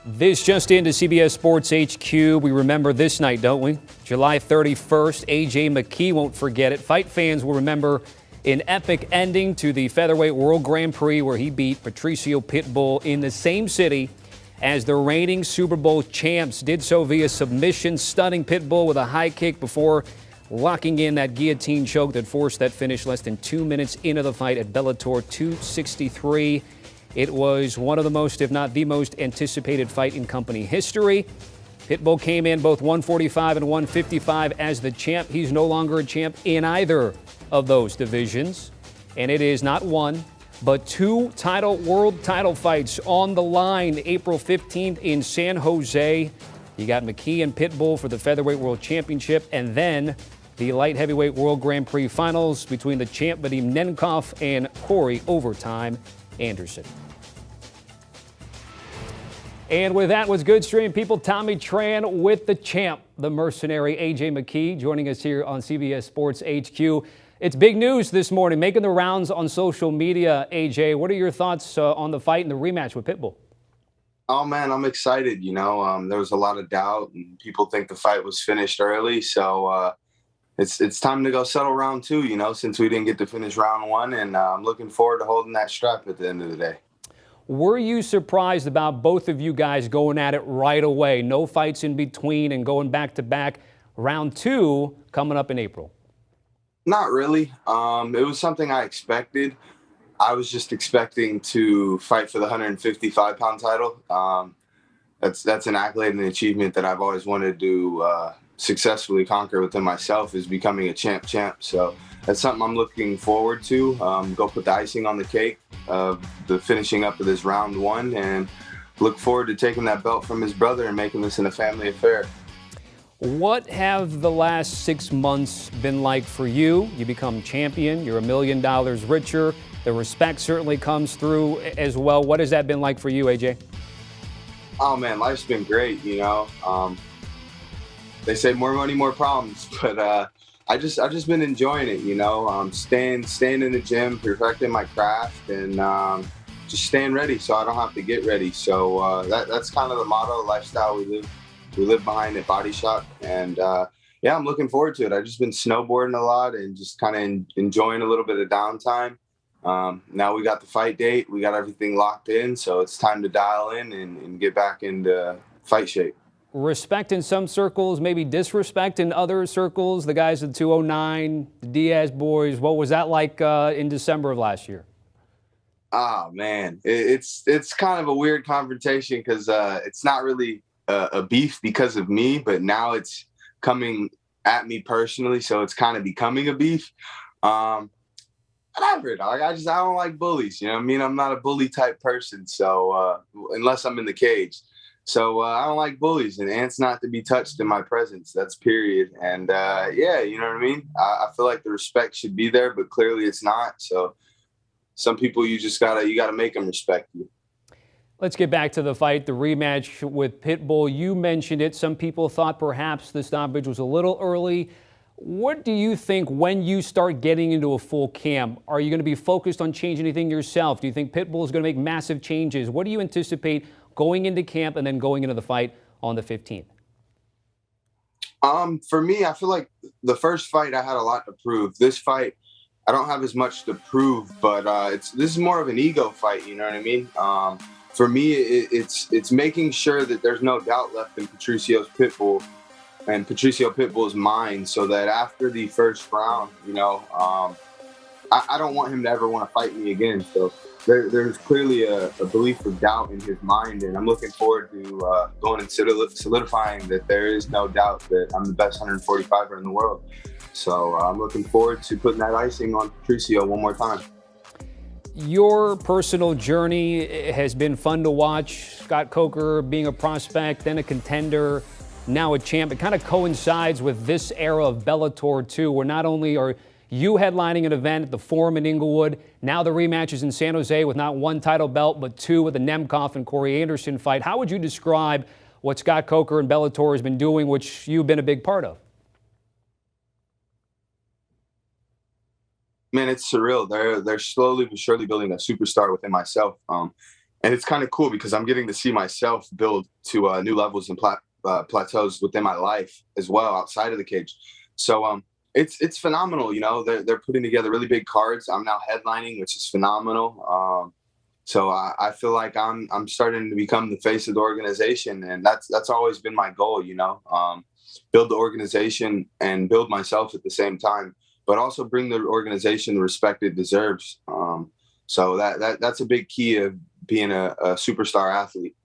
This just into CBS Sports HQ. We remember this night, don't we? July 31st, AJ McKee won't forget it. Fight fans will remember an epic ending to the Featherweight World Grand Prix where he beat Patricio Pitbull in the same city as the reigning Super Bowl champs. Did so via submission, stunning Pitbull with a high kick before locking in that guillotine choke that forced that finish less than 2 minutes into the fight at Bellator 263. It was one of the most, if not the most, anticipated fight in company history. Pitbull came in both 145 and 155 as the champ. He's no longer a champ in either of those divisions. And it is not one, but two world title fights on the line April 15th in San Jose. You got McKee and Pitbull for the Featherweight World Championship, and then the Light Heavyweight World Grand Prix Finals between the champ Vadim Nemkov and Corey Overtime Anderson. And with that was good stream people. Tommy Tran with the champ, the mercenary AJ McKee, joining us here on CBS Sports HQ. It's big news this morning, making the rounds on social media. AJ, what are your thoughts on the fight and the rematch with Pitbull? Oh man, I'm excited. There was a lot of doubt, and people think the fight was finished early. So it's time to go settle round two. Since we didn't get to finish round one, and I'm looking forward to holding that strap at the end of the day. Were you surprised about both of you guys going at it right away? No fights in between and going back to back. Round two coming up in April. Not really. It was something I expected. I was just expecting to fight for the 155-pound title. That's an accolade and an achievement that I've always wanted to successfully conquer within myself, is becoming a champ. So that's something I'm looking forward to. Go put the icing on the cake of the finishing up of this round one, and look forward to taking that belt from his brother and making this in a family affair. What have the last 6 months been like for you? You become champion, you're $1 million richer. The respect certainly comes through as well. What has that been like for you, AJ? Oh man, life's been great. They say more money, more problems, but I've just been enjoying it. Staying in the gym, perfecting my craft, and just staying ready so I don't have to get ready. So that's kind of the motto, lifestyle we live behind at Body Shop, and I'm looking forward to it. I've just been snowboarding a lot and just kind of enjoying a little bit of downtime. Now we got the fight date, we got everything locked in, so it's time to dial in and get back into fight shape. Respect in some circles, maybe disrespect in other circles. The guys at 209, the Diaz boys, what was that like in December of last year? Oh man, it's kind of a weird confrontation because it's not really a beef because of me, but now it's coming at me personally, so it's kind of becoming a beef. Whatever, dog. I don't like bullies. I'm not a bully type person, so unless I'm in the cage. So I don't like bullies, and Ant's not to be touched in my presence. That's period. And you know what I mean? I feel like the respect should be there, but clearly it's not. So some people you gotta make them respect you. Let's get back to the fight, the rematch with Pitbull. You mentioned it. Some people thought perhaps the stoppage was a little early. What do you think when you start getting into a full camp? Are you going to be focused on changing anything yourself? Do you think Pitbull is going to make massive changes? What do you anticipate going into camp and then going into the fight on the 15th? For me, I feel like the first fight I had a lot to prove. This fight, I don't have as much to prove, but this is more of an ego fight. You know what I mean? For me, it's making sure that there's no doubt left in Patricio Pitbull's mind, so that after the first round, I don't want him to ever want to fight me again. So there's clearly a belief of doubt in his mind, and I'm looking forward to going and solidifying that there is no doubt that I'm the best 145er in the world. So I'm looking forward to putting that icing on Patricio one more time. Your personal journey has been fun to watch. Scott Coker being a prospect, then a contender, now a champ. It kind of coincides with this era of Bellator too, where not only are you headlining an event at the Forum in Inglewood, now the rematch is in San Jose with not one title belt, but two with the Nemkov and Corey Anderson fight. How would you describe what Scott Coker and Bellator has been doing, which you've been a big part of? Man, it's surreal. They're slowly but surely building a superstar within myself. And and it's kind of cool because I'm getting to see myself build to new levels and plateaus within my life as well outside of the cage. So it's phenomenal. You know, they're putting together really big cards. I'm now headlining, which is phenomenal. So I feel like I'm starting to become the face of the organization, and that's always been my goal. You know, build the organization and build myself at the same time, but also bring the organization the respect it deserves. So that's a big key of being a superstar athlete.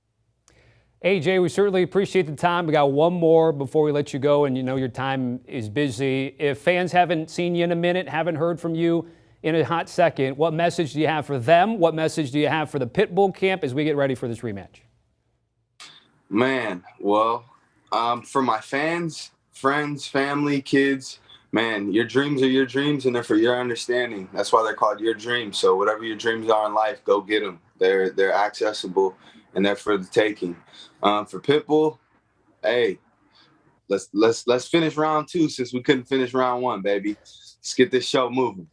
AJ, we certainly appreciate the time. We got one more before we let you go, and you know your time is busy. If fans haven't seen you in a minute, haven't heard from you in a hot second, what message do you have for them? What message do you have for the Pitbull camp as we get ready for this rematch? Man, well, for my fans, friends, family, kids, man, your dreams are your dreams, and they're for your understanding. That's why they're called your dreams. So whatever your dreams are in life, go get them. They're accessible, and they're for the taking. For Pitbull, hey, let's finish round 2 since we couldn't finish round 1, baby. Let's get this show moving.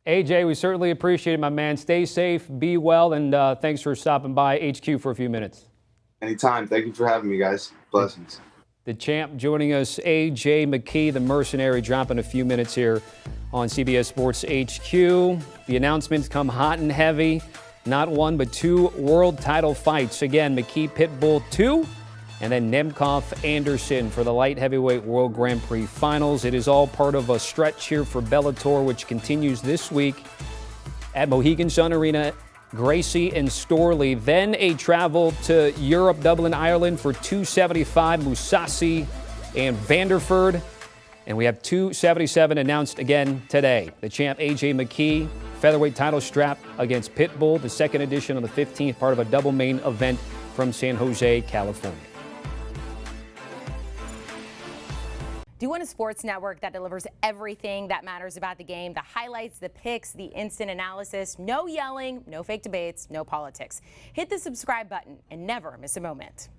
AJ, we certainly appreciate it, my man. Stay safe, be well, and thanks for stopping by HQ for a few minutes. Anytime. Thank you for having me, guys. Blessings. The champ joining us, AJ McKee, the mercenary, dropping a few minutes here on CBS Sports HQ. The announcements come hot and heavy. Not one, but 2 world title fights. Again, McKee Pitbull 2, and then Nemkov Anderson for the light heavyweight World Grand Prix finals. It is all part of a stretch here for Bellator, which continues this week at Mohegan Sun Arena. Gracie and Storley. Then a travel to Europe, Dublin, Ireland for 275, Mousasi and Vanderford. And we have 277 announced again today. The champ AJ McKee, featherweight title strap against Pitbull, the second edition on the 15th, part of a double main event from San Jose, California. Do you want a sports network that delivers everything that matters about the game? The highlights, the picks, the instant analysis, no yelling, no fake debates, no politics. Hit the subscribe button and never miss a moment.